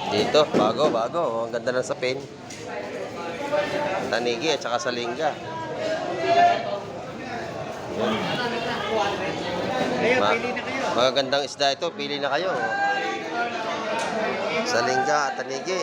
Dito, bago. Oh, ang ganda ng sapin. Tanigi at saka salingga. Magagandang isda ito. Pili na kayo. Salingga at tanigi.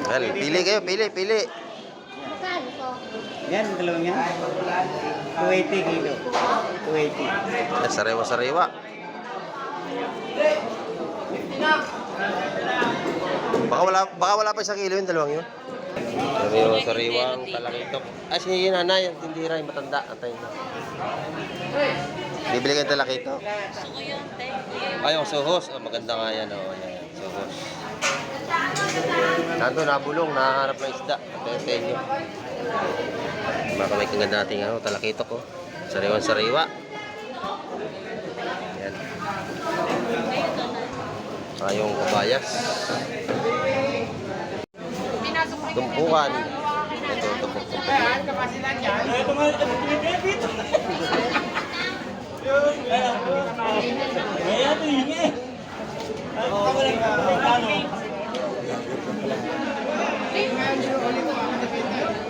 Well, pili kayo. Pili. Yan, dalawang yan. 280 kilo. 280. Sariwa. Baka wala pa isang kilo yung dalawang yun. Sariwang talakitok. Ay, si nanay, yung tindira, yung matanda. Antayin mo. Bibili ka yung talakitok. Ay, yung suhos. Oh, maganda nga yan. Oh, yan. Suhos. Nando, nabulong. Nahanap ng isda. Antayin nyo. Mga kamay kang ganda natin, talakitok. Oh. Sariwa. Yan. Yung kabayas. Tumpukan. Ito, tumpok-tumpok.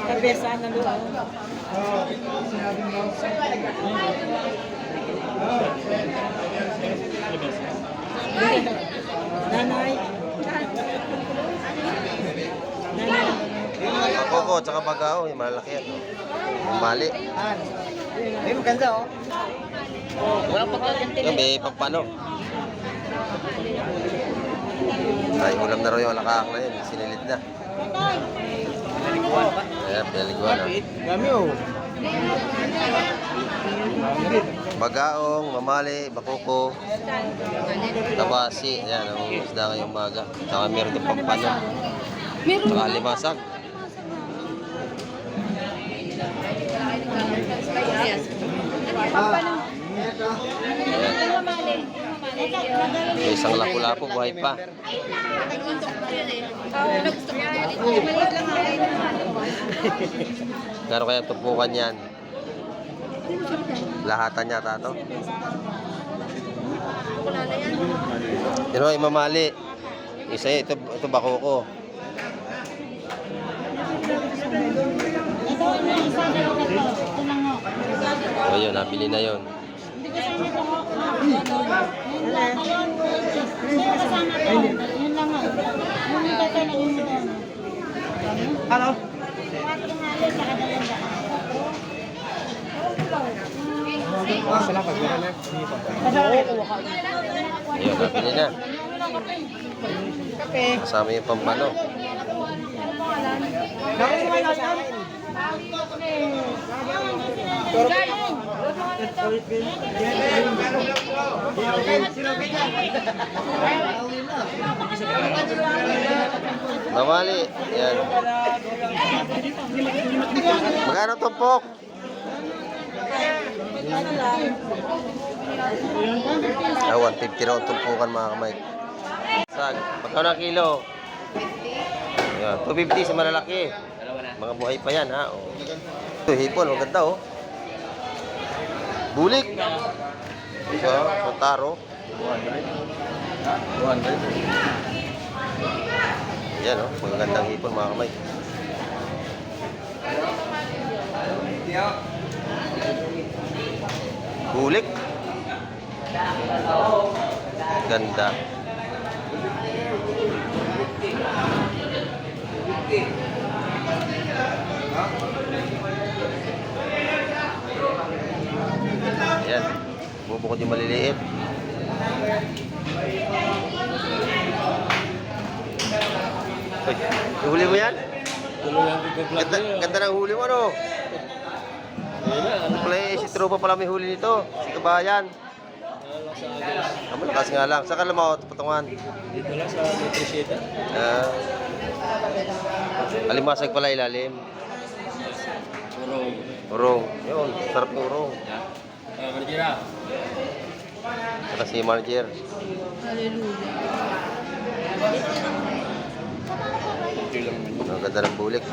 Kabesaan na doon. Nanay. Pakoko, tsaka bagao. Yung malalaki yan. Yung mali. Ay, maganda oh. Walang pagkaganti. Yung may pampano. Ay, ulam na rin yung alakaak na yun. Sinilid na. Ayan, pinaliguan. Dami oh. Bagaong, mamali, bakoko, tabasi. Ayan, ang isda ngayong umaga. Tsaka meron din pampano. Tsaka limasag. Ayan. May isang lapu-lapu, buhay pa. Gano kaya tupukan yan? Lahatan yata ito. Pero ay mamali. Isa ito bakoko. O yun, nabili na yun. Ano? Salamat. Ayun, nabili na. Kasama yung pampano. Mamali. Yan. Magkano tumpok? Ah, 150 raw tumpukan mga kamay. Sag, magkano ang kilo? Yan, 250 sa malalaki. Mga buhay pa yan, ha? Oh. Ito, hipon, maganda, oh. Bulik. Ito, sotaro. 200. Yan, oh. Magandang hipon, mga kamay. Bulik. Ganda. Ayan. Bubukod yung maliliit. Uy, huli mo yan? Ganda ng huli mo, ano? Si tropa pala may huli nito. Si Kabayan. Malakas nga lang. Saan ka lang ako patungan? Dito lang sa Nutriceta. Alimasag pala ilalim. Urong. Yun, sarap ng urong. Marjira. Saka si Marger. Ang ganda ng bulik.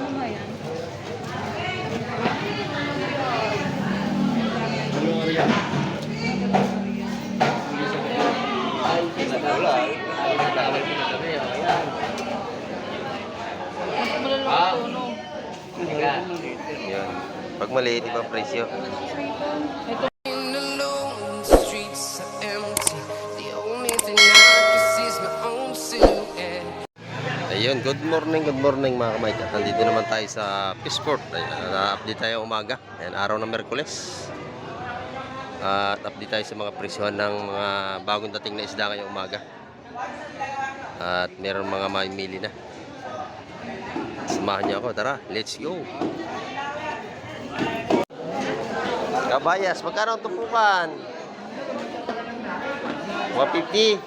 maliit, ibang presyo. Alone, the streets are empty. The only thing I can see is my own silhouette. Ayun, good morning mga kamay. At nandito naman tayo sa Peaceport. Na-update tayo umaga. Ayan, araw ng Merkules. At update tayo sa mga presyohan ng mga bagong dating na isda ngayong umaga. At meron mga mamimili na. Samahan niyo ako, tara, let's go. Kabayas, magkano ang tumpukan? 150.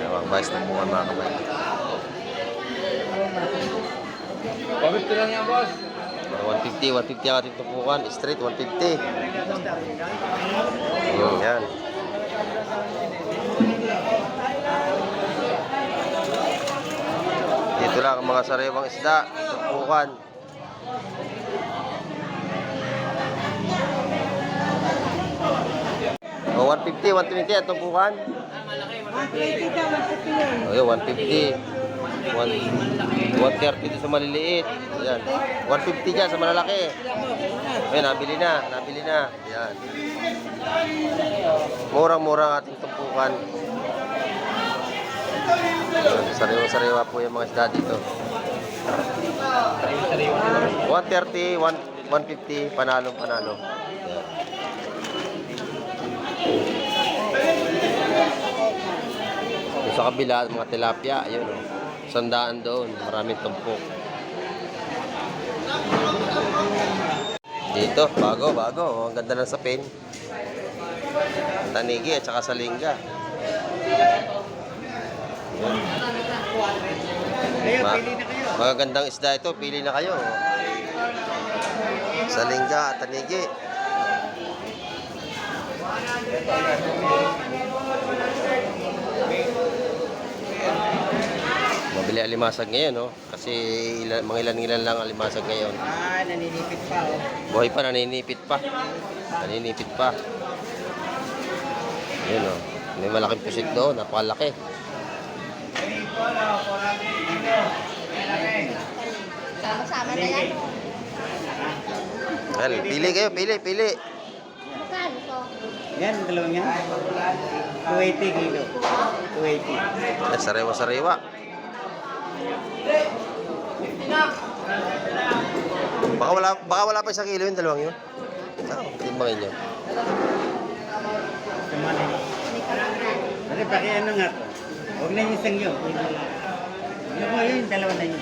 Kabayas tumpukan mga kamay. 150 lang yan, boss. 150 ang ating tumpukan. Straight, 150. Yan. Dito lang ang mga sariwang isda. Tumpukan. O, 150 ang tumpukan. 150 O, yun, 150. 130 dito sa maliliit. Ayan. 150 dyan sa malalaki. Ayan, nabili na. Ayan. Murang-murang ating tumpukan. Ayan, sariwa-sariwa po yung mga isda dito. 130, 150, panalo. Yung sa kabila, mga tilapia, ayun o. 100 doon, maraming tumpok. Dito, bago. Oh, ang ganda ng sapin. Tanigi at saka salingga. Magagandang isda ito, pili na kayo. Salingga at tanigi. Mabili alimasag ngayon, no? Kasi mga ilan lang alimasag ngayon. Naninipit pa, oh. Buhay pa, naninipit pa. Yun, oh. May malaking pusit doon, napakalaki. Sama-sama na yan. Well, pili kayo. Magkano to? Yan, dalawang yan. 280 kilo. 280. Sariwa-sariwa. Baka wala pa 1 kilo yung dalawang yun. Timbangin nyo. Kumanin. Kasi paki ano nga to. Huwag na yung isang yun. Yung dalawa na yun.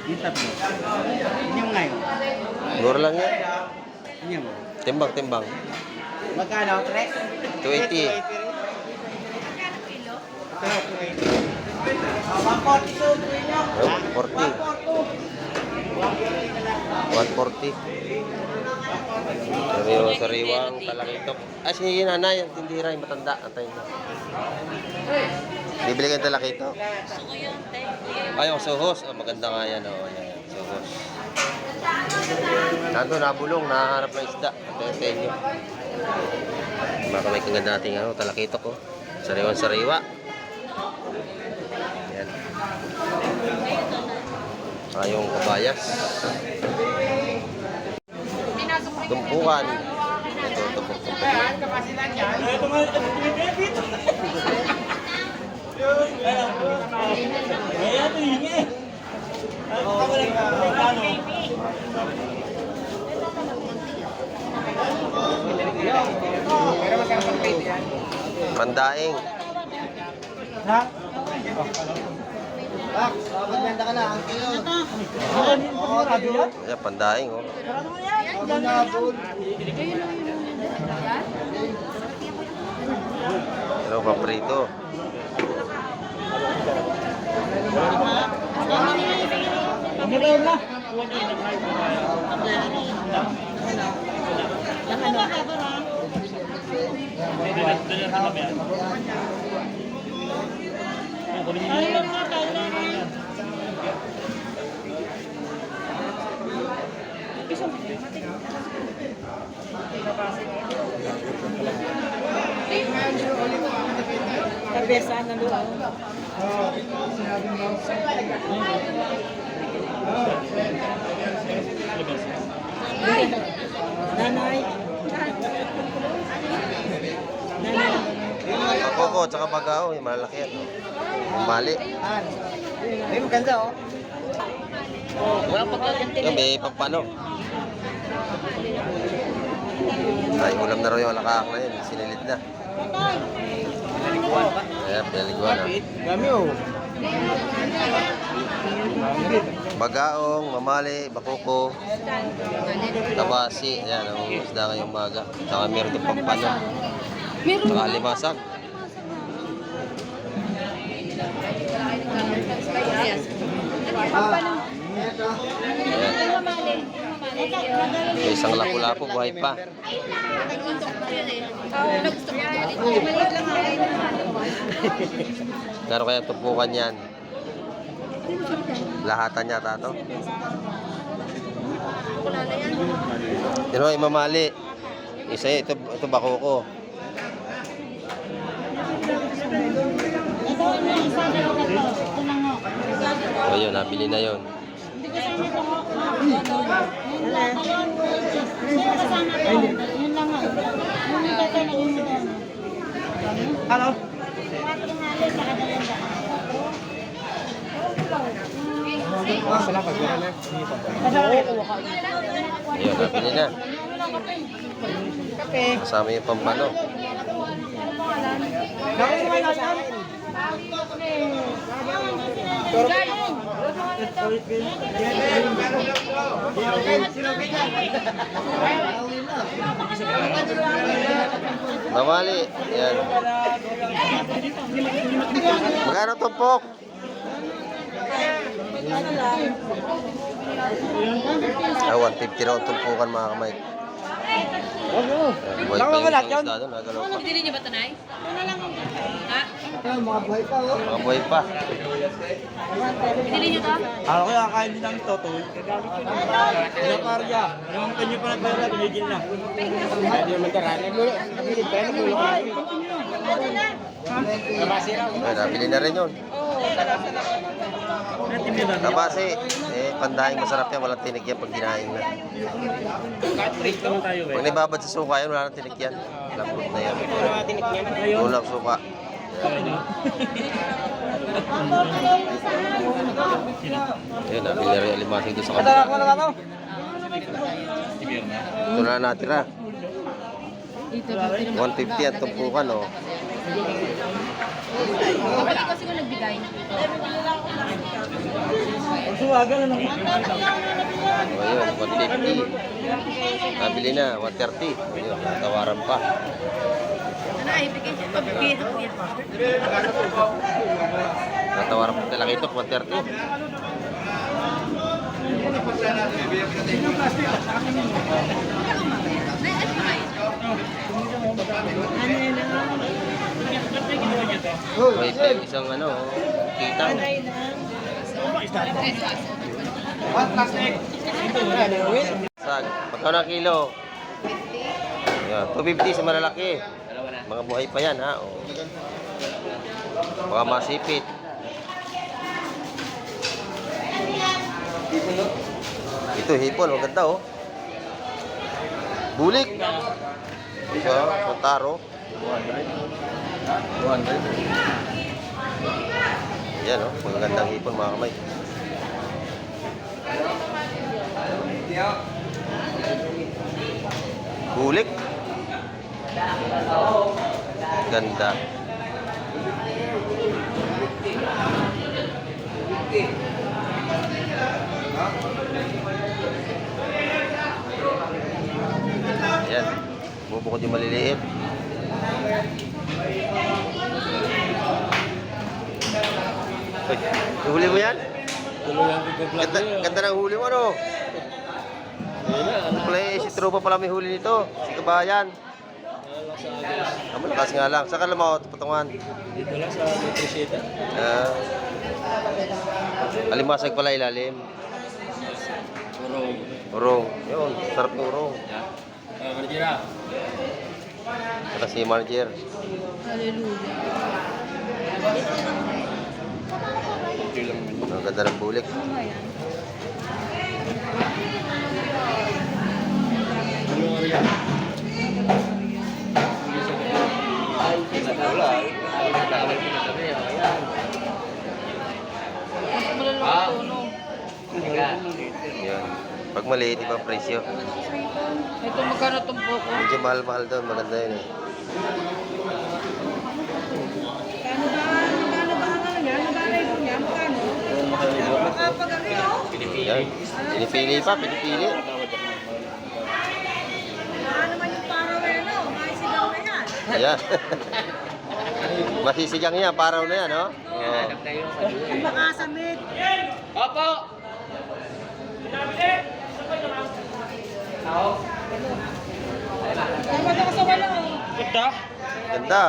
Yung tatlo. Yun yung ngayon. Mura lang yan. Yun yung. Timbang. Magkano? 280. 280. Ito, 280. 140. Sariwang talakitok. Sige nanay, ang tindira yung matanda. Antayin na. Bibili kayong talakitok? Ay, yung suhos. Maganda nga yan. Yan. Suhos. Nandun, nabulong. Nahanap ng isda. Antayin nyo. Makamay kang ganda natin talakitok. Sariwang-sariwa. Yan. Yung kabayas. Tumpukan. Ito, tumpok. Pandaing. Ha? Maganda ka na. Ang kilo. Ayan, pandaing. Ano pa prito? Kabesan na doon. Nanay. Pakoko, tsaka bagao, yung malalaki yan. Mali. Ay, maganda oh. Walang pagkaganti Yung may pagpano. Ay, ulam na rin yung alakak na yun. Sinilid na. Ayan, pinaliguan na. Dami oh. Bagaong, mamali, bakoko, tabasi. Ayan, ang isda ngayong umaga. Saka meron itong pagpano. Saka limasag. Ayan. May isang lapu-lapu, buhay pa. Gano'n kaya tupukan yan? Lahatan niya, tato. Yun o, imamali. Isa ito bakoko. O yun, nabili na yun. Hello? Ayun, nabili na. Kasama yung pampano. Mamali. Yan. Magkano tumpok? Ah, 150 raw ang tumpukan mga kamay. Buhay pa yung isang isda doon, nagalaw pa. Bili niyo ba ito, Nay? Ha? Mga buhay pa oh. Mga buhay pa. Bili niyo ito? Ako kaya kakain din ng totoo. Pinaparya. Yung kanyo pa ng pera, binigil na. Hindi naman taraan. Nabilig tayo na pulo. Ay, nabili na rin yun. Tabasi, pandahing masarap yan, walang tinik yan pag ginahin na. Pag nababad sa suka yan, wala nang tinik yan. Lambot na yan. Walang suka. Ayun, nabili na rin alimasig doon sa kabila. Ito na natira. 150 at tumpukan, oh. Kapag ikaw siguro nagbigay. Suwagan na naman. O yun, 150. Nabili na, 130. Ayun, tawaran pa. Ano ay, bigay siya. Pabigay na kuya. Natawaran pa talaga ito, 130. May pa yung isang ano, kitang. Sag, magkano na kilo? Yan, 250 sa malalaki. Mga buhay pa yan, ha? O. Baka masipit. Ito, hipon. Maganda, oh. Bulik. Ito, Sotaro. 200. Yan, oh. Magandang hipon, mga kamay. Bulik. Ganda. Ayan. Bubukod yung maliliit. Uy, huli mo yan? Ganda, ganda ng huli mo, ano? Si Tropa pala may huli nito. Si Kabayan. Malakas nga lang. Saan ka lang ako patungan? Dito lang sa Nutricita. Alimasag pala ilalim. Urong. Yun, sarap ng urong. Marjira. Saka si manager. Ang ganda ng bulik. competitive ang presyo. Ito magkano itong buko? Medyo mahal-mahal doon. Maganda yun eh. Magkano ba ang ano niya? Magkano ito niya? Magkano? Kapag ano yun? Yan. Pinipili pa, pinipili. Ano naman yung paraw na ano? Maisigaw na yan. Ayan. Masisigang yan, paraw na yan, no? Oo. Makasamit. Opo! Tama ka sa wala. Punta? Ganda.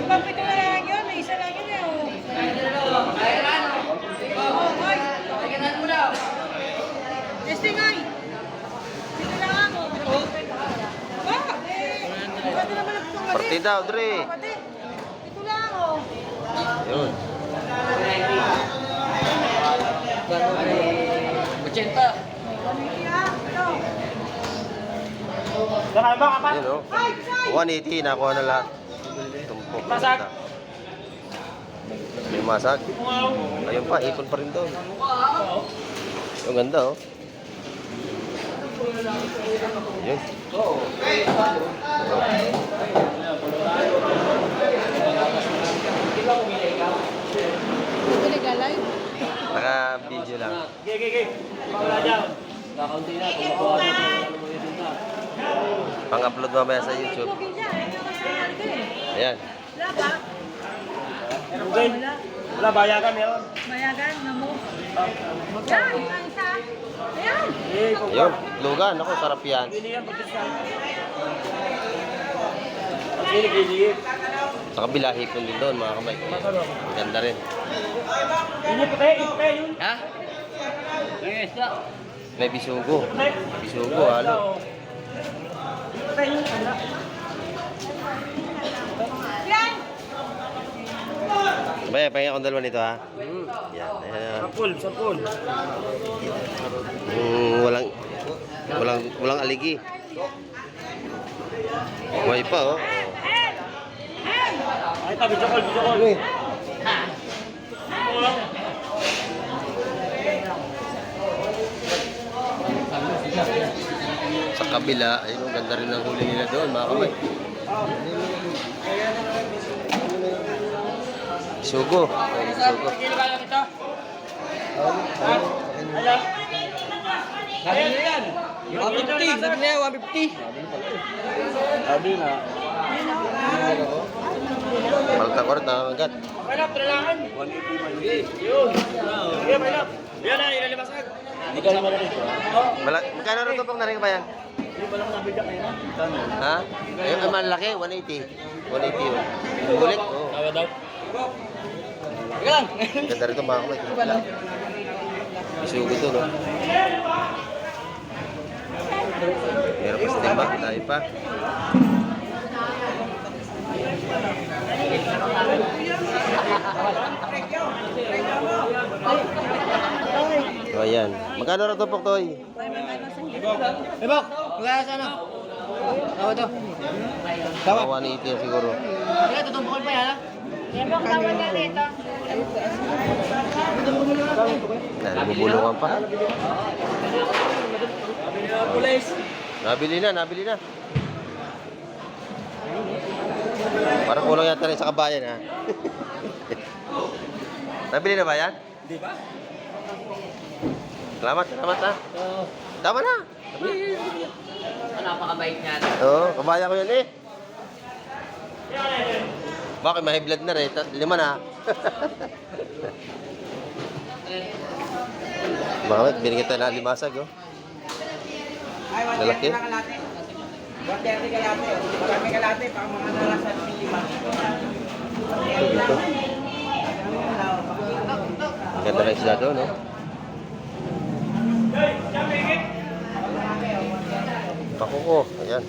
Pagpito na lang yun. May isa lang yun eh. Oh, hoy. Testing ay. Dito lang ako. Ba? Pwede naman ang pangkati. Partida, Audrey. Pwede. Dito lang ako. Yun. 80. Yun, oh. 180, nakuha na lahat. Tumpok. Masag. May masag. Ayun pa, ipon pa rin doon. Ang ganda, oh. Yun. Pwede ka live? Naka-video lang. Kakaunti na, kung makuha na ito. Pang-upload mamaya sa YouTube. Ayan. Wala ba? Wala, bayagan meron. Bayagan na mo. Yan, isa. Ayan. Ayun, lugan. Ako, sarap yan. Sa kabila, hipon din doon, mga kamay. Ganda rin. Ha? Yes, na. May bisugo. Bisugo, halo. Yan. Bay, pahinga akong dalawa nito, ha? Yan. Ayan. Sapul. Walang aligi. May pa, oh. Ay, tabi, video call. Sa kabila, ayun, ganda rin ang huli nila doon, mga kamay. Bisugo. Bisugo. Sabi niya yan. 150. Sabi niya 150. Sabi na. Palta-kort na agad. Malap, tralakan. 180. Yun. Sige, malap. Yan na, ilalimasag. Hindi ka naman rin. Magkano rin ito pang naring ba yan? Hindi pa lang nabigyan kayo na. Ha? Ayun, ang malaki, 180. 180 yun. Ang gulit, oh. Tawa daw. Sige lang. Ganda rin ito, mga kamay. Bisugo to, no? Meron pa sa timba, tayo pa. So, ayan. Magkano rin ito, Poktoy? Bok, magkaya sana. Tawa daw. Tawa 180 yan siguro. Sige, tutumpukol pa yan, ha? Yan bang tawag na dito? Namubulungan pa. Nabili na. Parang kulang yata rin sa kabayan, ha? Nabili na ba yan? Hindi ba? Salamat, ha? Tama na. Napakabait niya. Oo, kabayan ko yan eh. Bakit may blood na rin? 5 na. Bakit? Binigyan tayo na limasag, oh. Lalaki. 130 kalate. Marami kalate, pang mga nalasan 5. Ito. Ganda na isla doon, no? Pakuko, ayan.